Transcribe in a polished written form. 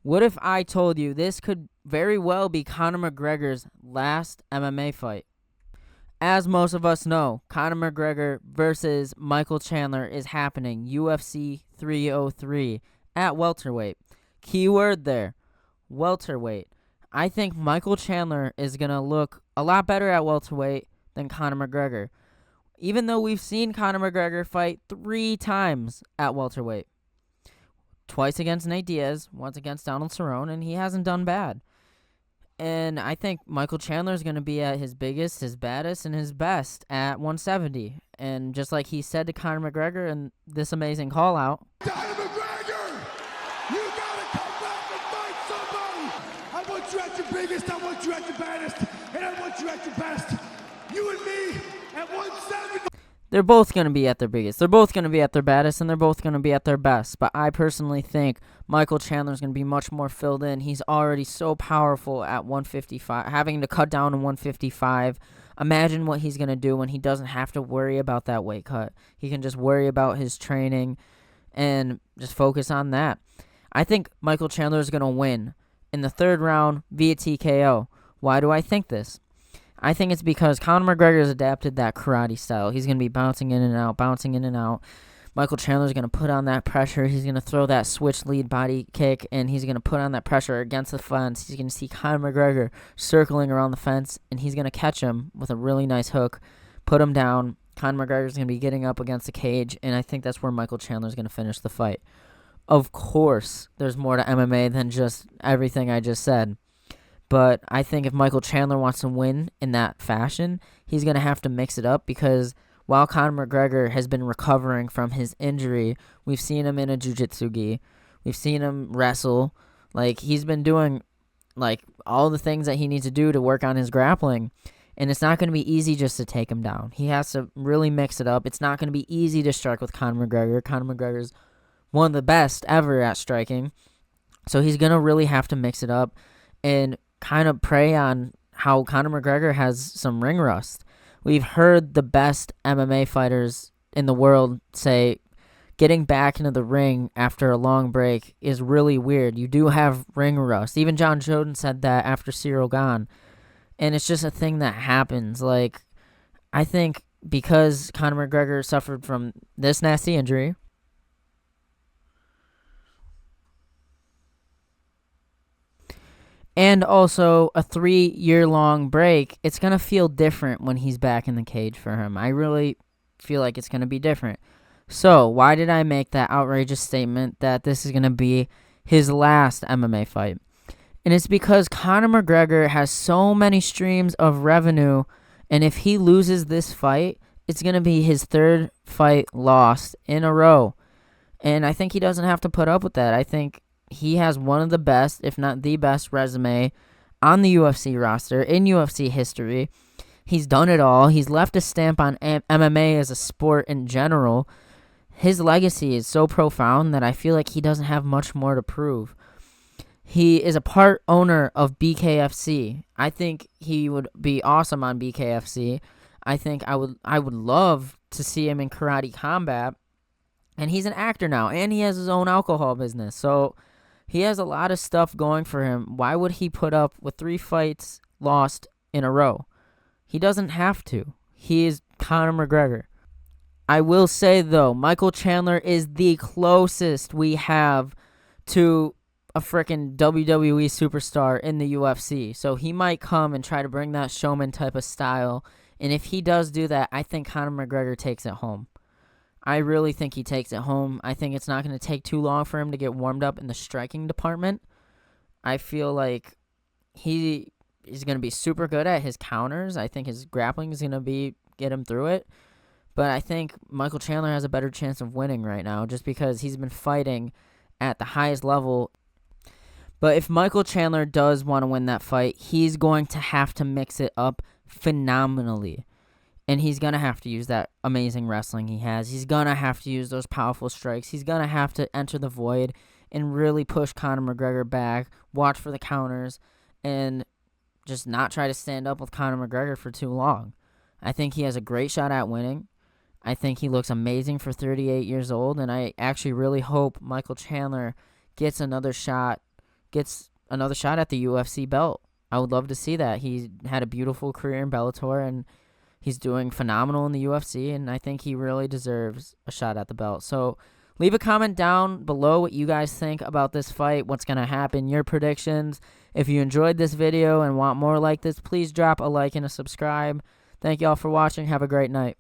What if I told you this could very well be Conor McGregor's last MMA fight? As most of us know, Conor McGregor versus Michael Chandler is happening UFC 303 at welterweight. Keyword there, welterweight. I think Michael Chandler is going to look a lot better at welterweight than Conor McGregor, even though we've seen Conor McGregor fight 3 times at welterweight. Twice against Nate Diaz, once against Donald Cerrone, and he hasn't done bad. And I think Michael Chandler is going to be at his biggest, his baddest, and his best at 170. And just like he said to Conor McGregor in this amazing call-out, Conor McGregor, you got to come back and fight somebody. I want you at your biggest, I want you at your baddest, and I want you at your best. You and me at 170. they're both going to be at their biggest. They're both going to be at their baddest, and they're both going to be at their best. But I personally think Michael Chandler is going to be much more filled in. He's already so powerful at 155, having to cut down to 155. Imagine what he's going to do when he doesn't have to worry about that weight cut. He can just worry about his training and just focus on that. I think Michael Chandler is going to win in the 3rd round via TKO. Why do I think this? I think it's because Conor McGregor has adapted that karate style. He's going to be bouncing in and out, bouncing in and out. Michael Chandler is going to put on that pressure. He's going to throw that switch lead body kick, and he's going to put on that pressure against the fence. He's going to see Conor McGregor circling around the fence, and he's going to catch him with a really nice hook, put him down. Conor McGregor is going to be getting up against the cage, and I think that's where Michael Chandler is going to finish the fight. Of course, there's more to MMA than just everything I just said. But I think if Michael Chandler wants to win in that fashion, he's going to have to mix it up because while Conor McGregor has been recovering from his injury, we've seen him in a jiu-jitsu gi. We've seen him wrestle. Like, he's been doing, like, all the things that he needs to do to work on his grappling. And it's not going to be easy just to take him down. He has to really mix it up. It's not going to be easy to strike with Conor McGregor. Conor McGregor's one of the best ever at striking. So he's going to really have to mix it up and kind of prey on how Conor McGregor has some ring rust. We've heard the best MMA fighters in the world say getting back into the ring after a long break is really weird. You do have ring rust. Even John Joden said that after Cyril Gane. And it's just a thing that happens. Like, I think because Conor McGregor suffered from this nasty injury, and also a 3-year-long break, it's going to feel different when he's back in the cage for him. I really feel like it's going to be different. So, why did I make that outrageous statement that this is going to be his last MMA fight? And it's because Conor McGregor has so many streams of revenue, and if he loses this fight, it's going to be his 3rd fight lost in a row. And I think he doesn't have to put up with that. I think he has one of the best, if not the best, resume on the UFC roster in UFC history. He's done it all. He's left a stamp on MMA as a sport in general. His legacy is so profound that I feel like he doesn't have much more to prove. He is a part owner of BKFC. I think he would be awesome on BKFC. I think I would love to see him in Karate Combat. And he's an actor now, and he has his own alcohol business. So he has a lot of stuff going for him. Why would he put up with 3 fights lost in a row? He doesn't have to. He is Conor McGregor. I will say, though, Michael Chandler is the closest we have to a freaking WWE superstar in the UFC. So he might come and try to bring that showman type of style. And if he does do that, I think Conor McGregor takes it home. I really think he takes it home. I think it's not going to take too long for him to get warmed up in the striking department. I feel like he is going to be super good at his counters. I think his grappling is going to get him through it. But I think Michael Chandler has a better chance of winning right now just because he's been fighting at the highest level. But if Michael Chandler does want to win that fight, he's going to have to mix it up phenomenally. And he's going to have to use that amazing wrestling he has. He's going to have to use those powerful strikes. He's going to have to enter the void and really push Conor McGregor back, watch for the counters, and just not try to stand up with Conor McGregor for too long. I think he has a great shot at winning. I think he looks amazing for 38 years old, and I actually really hope Michael Chandler gets another shot, gets another shot at the UFC belt. I would love to see that. He had a beautiful career in Bellator, and he's doing phenomenal in the UFC, and I think he really deserves a shot at the belt. So leave a comment down below what you guys think about this fight, what's going to happen, your predictions. If you enjoyed this video and want more like this, please drop a like and a subscribe. Thank you all for watching. Have a great night.